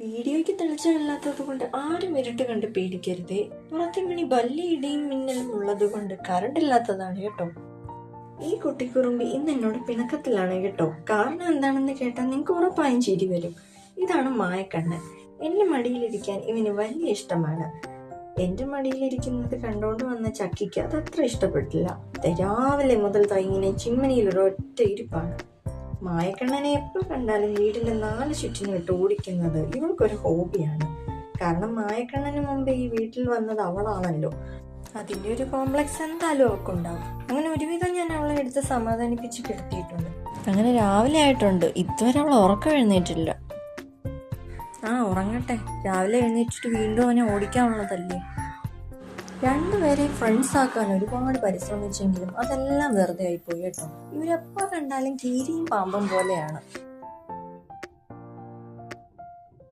വീഡിയോയ്ക്ക് തെളിച്ചമില്ലാത്തത് കൊണ്ട് ആരും ഇരുട്ട് കണ്ട് പേടിക്കരുതേ. പുറത്തിങ്ങനെ വലിയ ഇടിയും മിന്നലും ഉള്ളത് കൊണ്ട് കറണ്ട് ഇല്ലാത്തതാണ് കേട്ടോ. ഈ കുട്ടിക്കുറുമ്പി ഇന്ന് എന്നോട് പിണക്കത്തിലാണ് കേട്ടോ. കാരണം എന്താണെന്ന് കേട്ടാൽ നിങ്ങൾക്ക് ഉറപ്പായും ചിരി വരും. ഇതാണ് മായക്കണ്ണൻ. എന്റെ മടിയിലിരിക്കാൻ ഇവന് വലിയ ഇഷ്ടമാണ്. എന്റെ മടിയിലിരിക്കുന്നത് കണ്ടോണ്ട് വന്ന ചക്കിക്ക് അതത്ര ഇഷ്ടപ്പെട്ടില്ല. രാവിലെ മുതൽ ഇങ്ങനെ ചിമ്മനിയിൽ ഒരൊറ്റ ഇരിപ്പാണ്. മായക്കണ്ണനെ എപ്പോൾ കണ്ടാലും വീടിന്റെ 4 ചുറ്റിനും ഇട്ട് ഓടിക്കുന്നത് ഇവൾക്കൊരു ഹോബിയാണ്. കാരണം മായക്കണ്ണന് മുമ്പ് ഈ വീട്ടിൽ വന്നത് അവളാണല്ലോ. അതിന്റെ ഒരു കോംപ്ലക്സ് എന്തായാലും അവൾക്കുണ്ടാവും. അങ്ങനെ ഒരുവിധം ഞാൻ അവളെ എടുത്ത് സമാധാനിപ്പിച്ച് കിടത്തിയിട്ടുണ്ട്. അങ്ങനെ രാവിലെ ആയിട്ടുണ്ട്, ഇതുവരെ അവൾ ഉറക്കം എഴുന്നേറ്റില്ല. ഉറങ്ങട്ടെ, രാവിലെ എഴുന്നേറ്റിട്ട് വീണ്ടും അവനെ ഓടിക്കാനുള്ളതല്ലേ. രണ്ടുപേരെയും ഫ്രണ്ട്സ് ആക്കാൻ ഒരുപാട് പരിശ്രമിച്ചെങ്കിലും അതെല്ലാം വെറുതെ ആയിപ്പോയി കേട്ടോ. ഇവരെപ്പോ കണ്ടാലും കീരിയും പാമ്പും പോലെയാണ്.